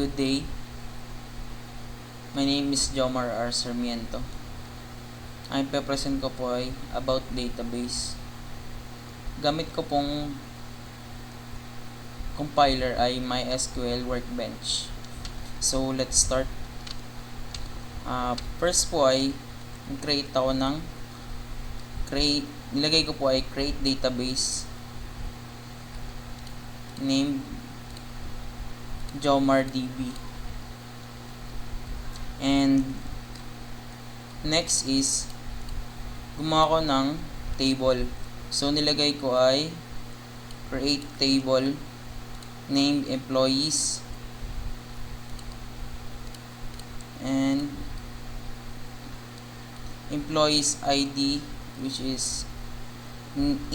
Good day. My name is Jomar R. Sarmiento. Ang ipapresent ko po ay about database. Gamit ko pong compiler ay MySQL Workbench. So, let's start. First po ay nilagay ko po ay create database named JomarDB. And next is gumawa ko ng table. So nilagay ko ay create table named employees and employees ID, which is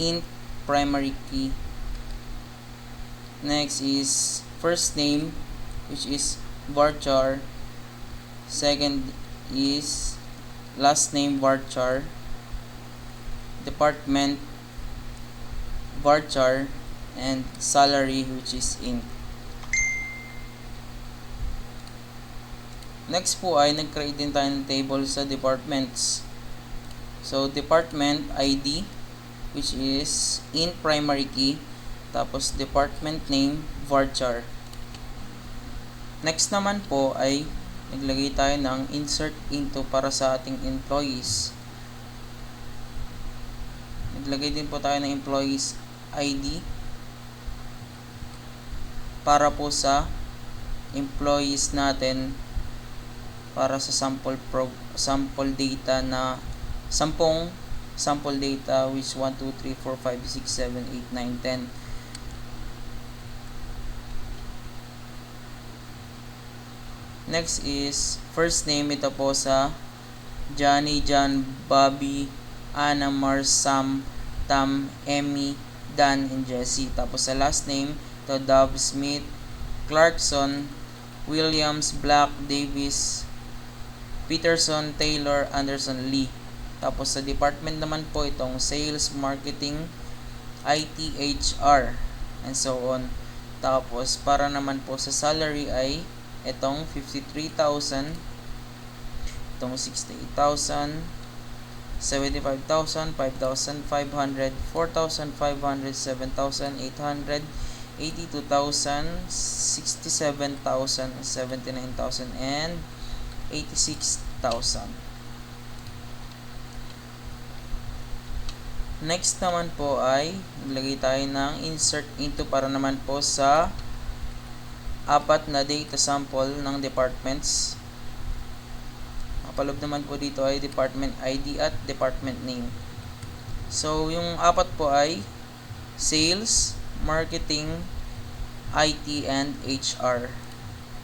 int primary key. Next is first name, which is varchar. Second is last name varchar. Department varchar, and salary, which is int. Next po ay nag-create din tayo ng table sa departments. So department ID, which is int primary key, tapos department name varchar. Next naman po ay naglagay tayo ng insert into para sa ating employees. Naglagay din po tayo ng employees ID para po sa employees natin para sa sample data na 10 sample data, which 1, 2, 3, 4, 5, 6, 7, 8, 9, 10. Next is first name, ito po sa Johnny, John, Bobby, Anna, Mars, Sam, Tam, Emmy, Dan, and Jesse. Tapos sa last name, ito Dove, Smith, Clarkson, Williams, Black, Davis, Peterson, Taylor, Anderson, Lee. Tapos sa department naman po itong sales, marketing, IT, HR, and so on. Tapos para naman po sa salary ay itong 53,000, itong 68,000, 75,000, 5,500, 4,500, 7,800, 82,000, 67,000, 79,000, and 86,000. Next naman po ay naglagay tayo ng insert into para naman po sa apat na data sample ng departments. Kapaloob naman po dito ay department ID at department name. So yung apat po ay sales, marketing, IT, and HR.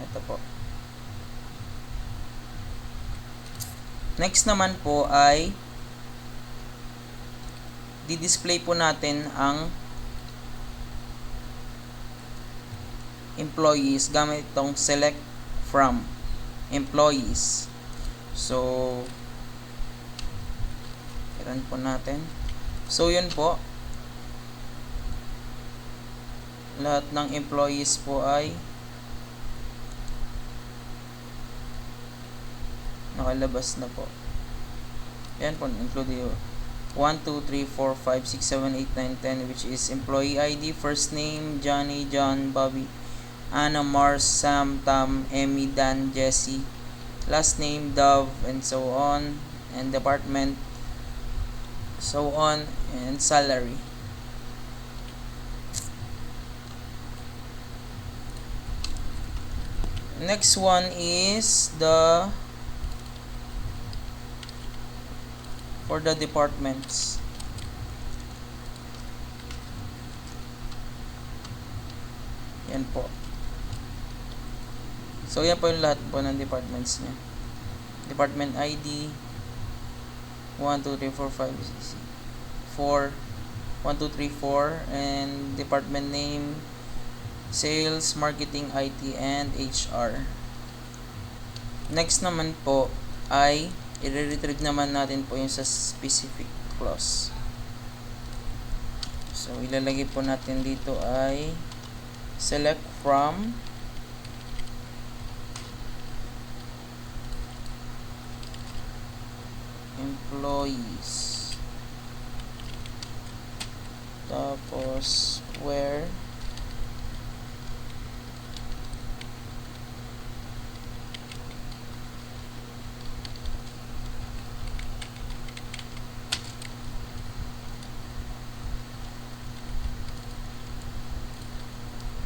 Ito po. Next naman po ay di-display po natin ang employees gamit itong select from employees. So iran po natin. So yun po, lahat ng employees po ay nakalabas na po. Yan po, include yung 1, 2, 3, 4, 5, 6, 7, 8, 9, 10, which is employee ID, first name, Johnny, John, Bobby, Anna, Mars, Sam, Tam, Emmy, Dan, Jesse, last name, Dove, and so on, and department, so on, and salary. Next one is for the departments. Yan po. So yan po yung lahat po ng departments niya. Department ID 1, 2, 3, 4, 5, 6, 4, 1, 2, 3, 4, and department name sales, marketing, IT, and HR. Next naman po ay i-retrieve naman natin po yung sa specific clause. So ilalagay po natin dito ay select from employees. Tapos where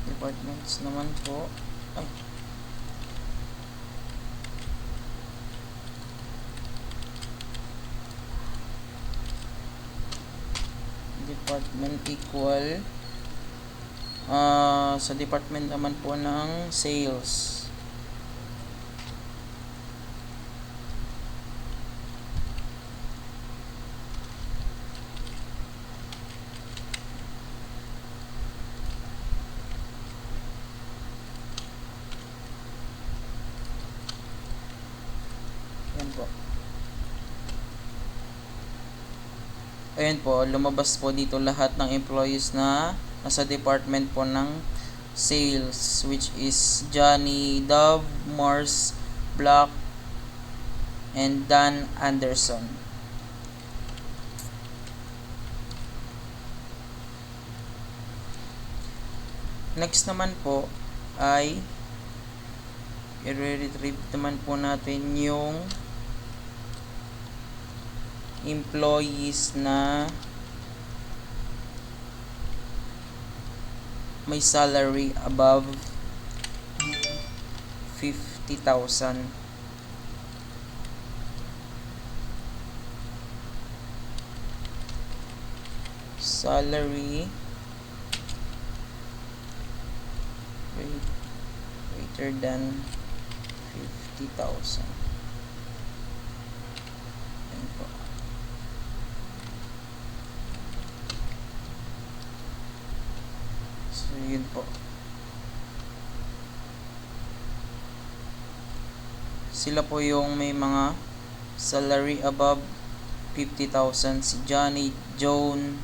departments naman po ay department equal sa department naman po ng sales. Yan po. Ayan po, lumabas po dito lahat ng employees na nasa department po ng sales, which is Johnny, Dove, Mars, Black, and Dan Anderson. Next naman po ay i-retrieve naman po natin yung employees na may salary above 50,000. Salary greater than 50,000. Ayan po. So, yun po. Sila po yung may mga salary above 50,000. Si Johnny, Joan,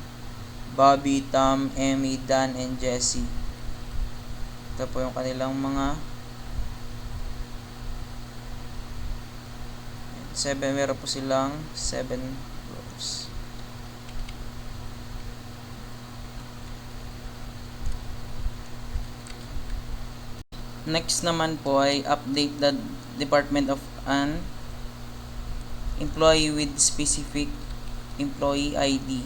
Bobby, Tom, Emmy, Dan, and Jesse. Ito po yung kanilang mga 7. Meron po silang 7 rows. Next naman po ay update the department of an employee with specific employee ID.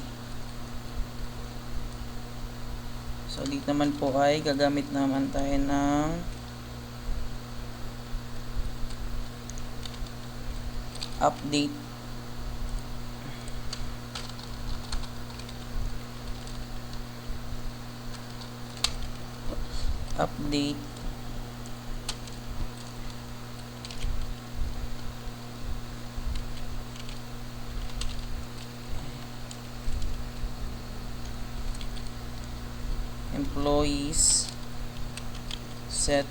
So, dito naman po ay gagamit naman tayo ng update employees set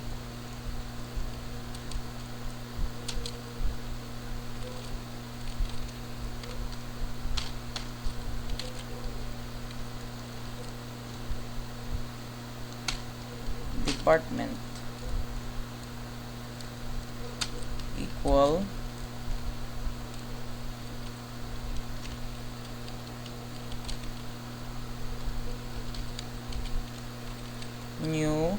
department equal new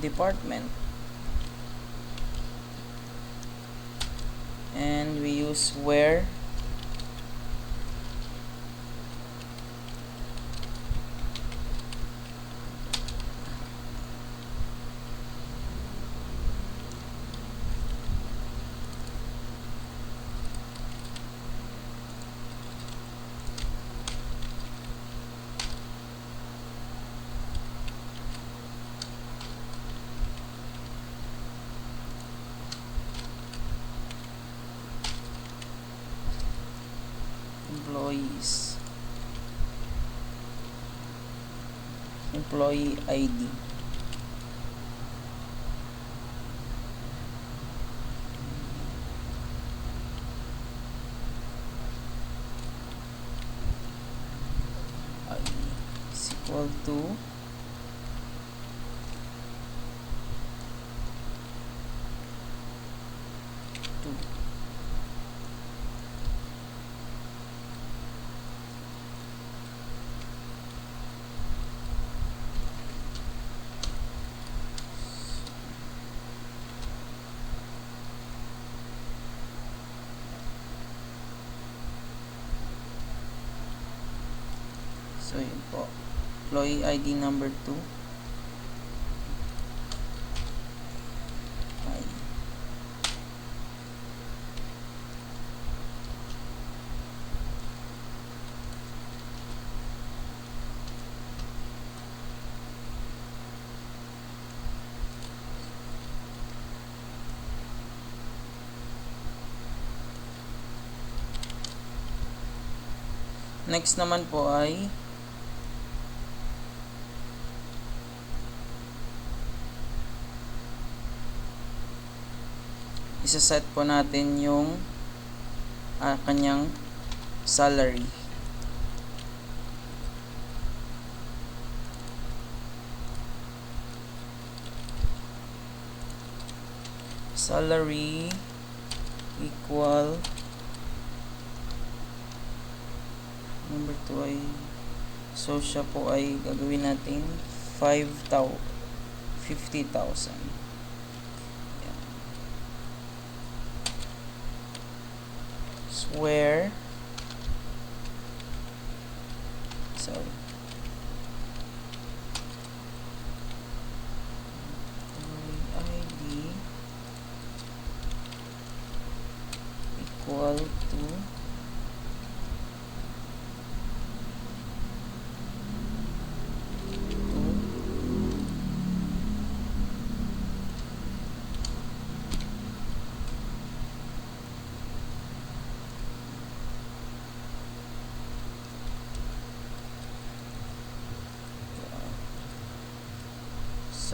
department, and we use where employees employee ID. Is equal to so yun po, employee ID number 2 ay next naman po ay isa-set po natin yung kanyang salary. Salary equal number 2 ay so siya po ay gagawin natin 50,000. Where ID equal to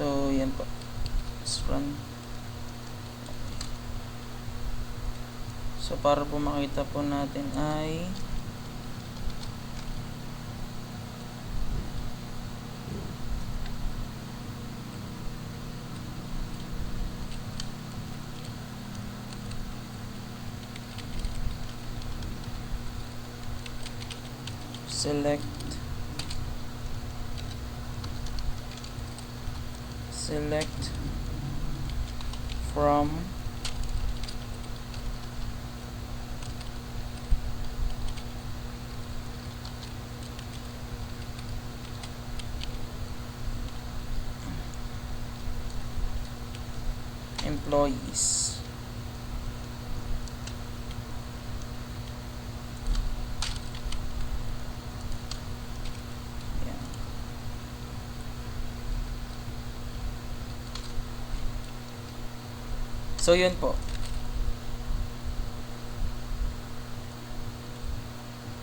so yan po. Let's run. So para po makita po natin ay select from employees. So yun po.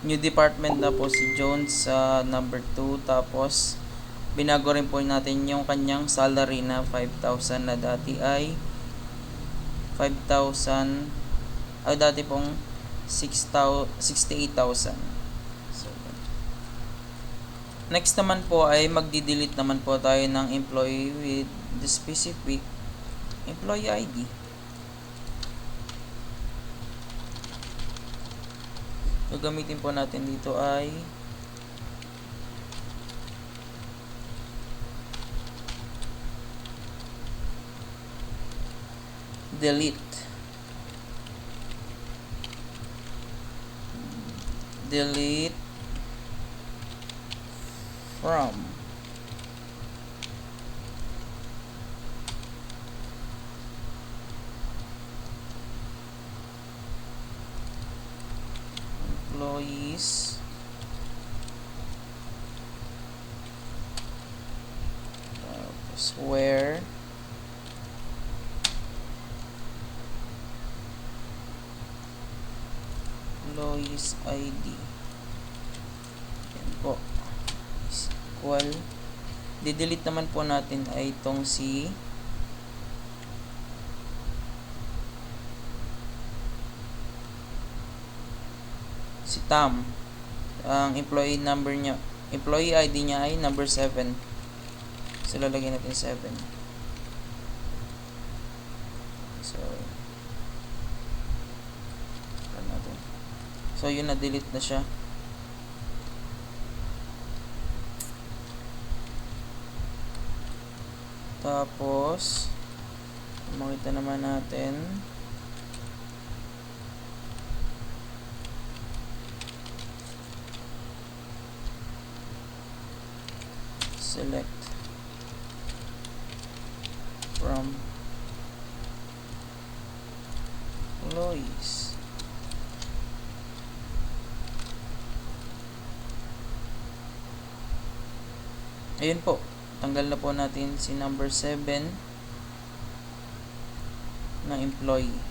New department na po si Jones sa number 2. Tapos binago rin po natin yung kanyang salary na 5,000 na dati ay 5,000 ay dati pong 68,000. So, next naman po ay magdi-delete naman po tayo ng employee with the specific employee ID. So, gamitin po natin dito ay delete from employees where employees ID yan po is equal Didelete naman po natin ay itong si Tam. Ang employee number niya, employee ID niya ay number 7. So lalagyan natin 7. So natin. So yun, na-delete na siya. Tapos makita naman natin select from employees. Ayun po, tanggal na po natin si number 7 na employee.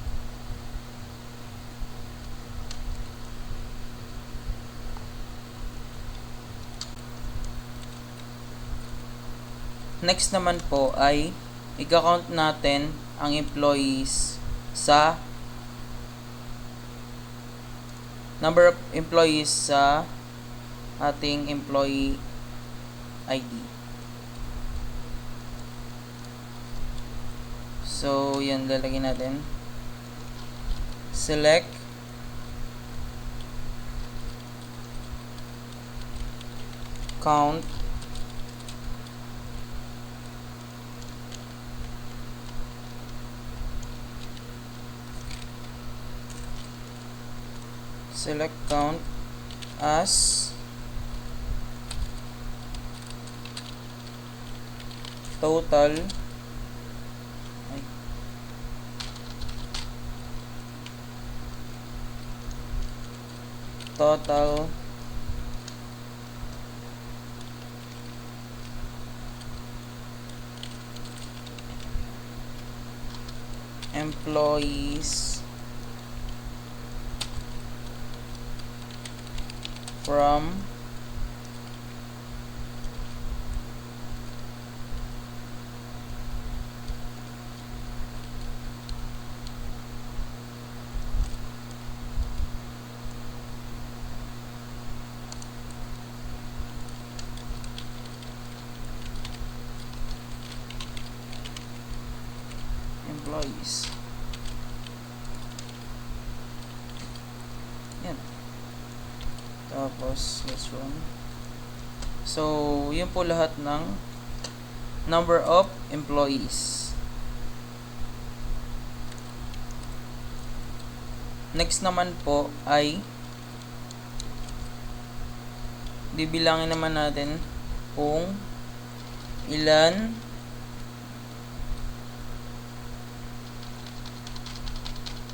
Next naman po ay i-count natin ang employees sa number of employees sa ating employee ID. So, yan, lalagyan natin. Select count as total employees from employees. Yan. Tapos, let's run. So, yun po lahat ng number of employees. Next naman po ay bibilangin naman natin kung ilan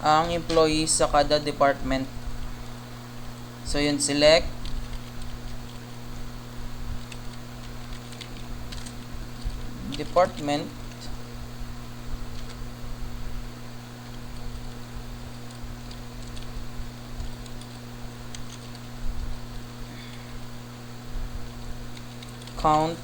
ang employees sa kada department. So yun, select department, count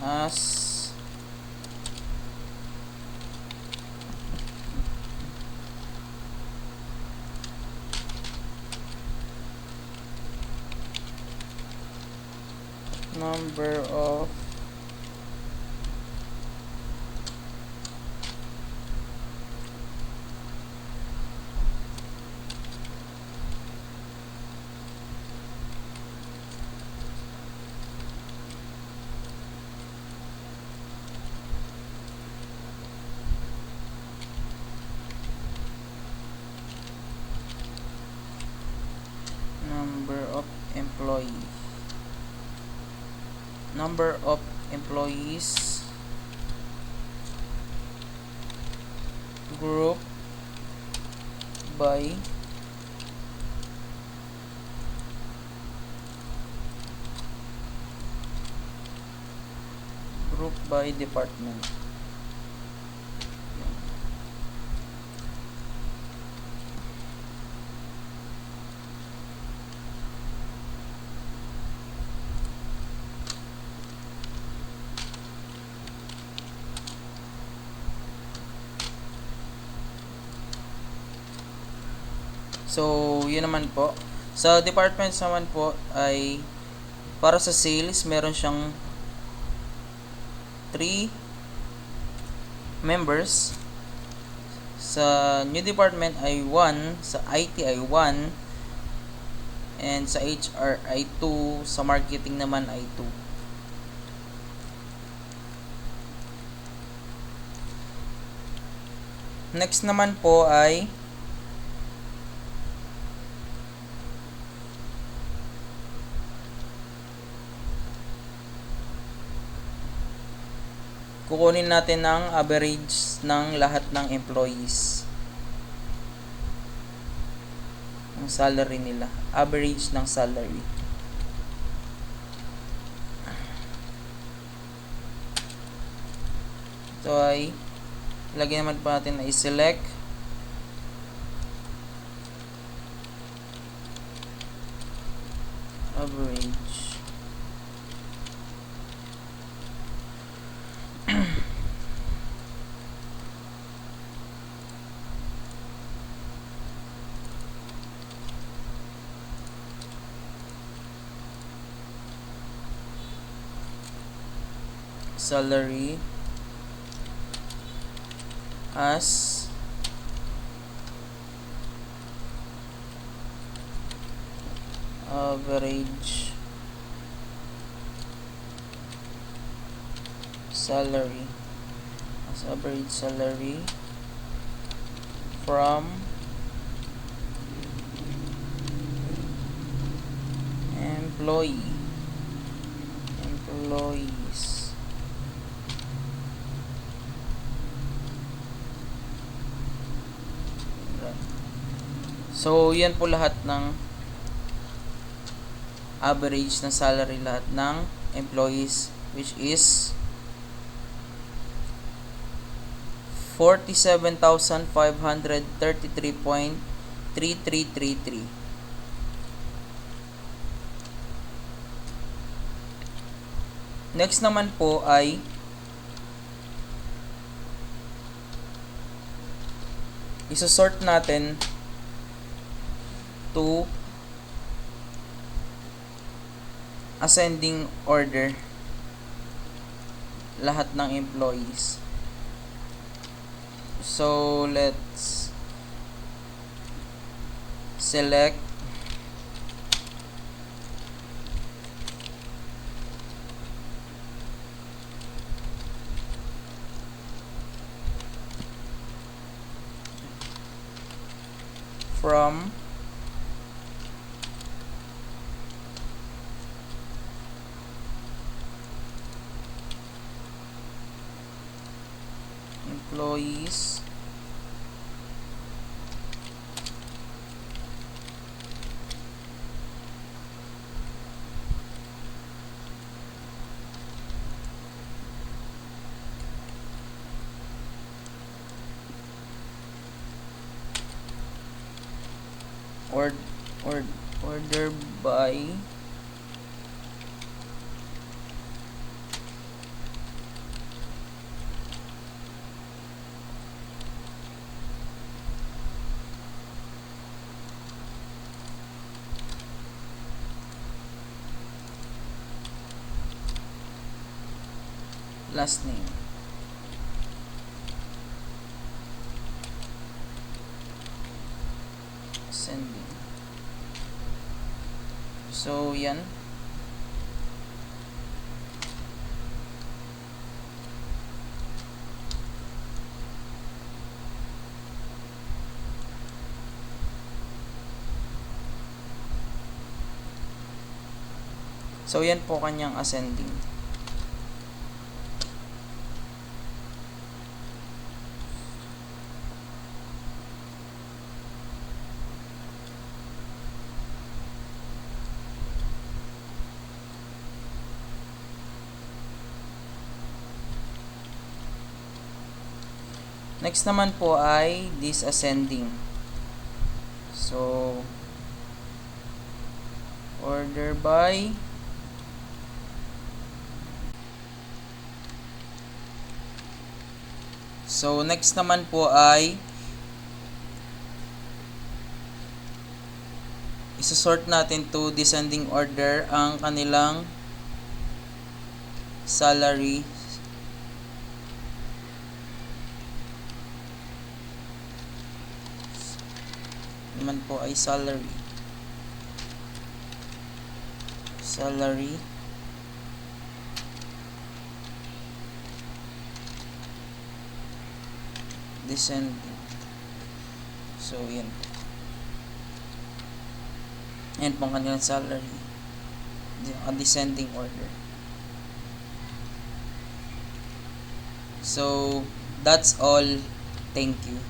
as number of number of employees Group by department. So, yun naman po. Sa departments naman po ay para sa sales, meron siyang 3 members. Sa new department ay 1, sa IT ay 1, and sa HR ay 2, sa marketing naman ay 2. Next naman po ay kukunin natin ang average ng lahat ng employees. Ang salary nila. Average ng salary. Ito ay lagyan naman pa natin na i-select. Average. Salary as average salary from employees. So, yan po lahat ng average na salary lahat ng employees, which is 47,533.3333. Next naman po ay isosort natin to ascending order lahat ng employees. So, let's select from employees order by last name. Sending. So, yan. So, yan po kanyang ascending. Next naman po ay descending. So, order by So, next naman po ay isosort natin to descending order ang kanilang salary. Naman po ay salary. Descending. So, yan po. Yan po ang kanilang salary. Descending order. So, that's all. Thank you.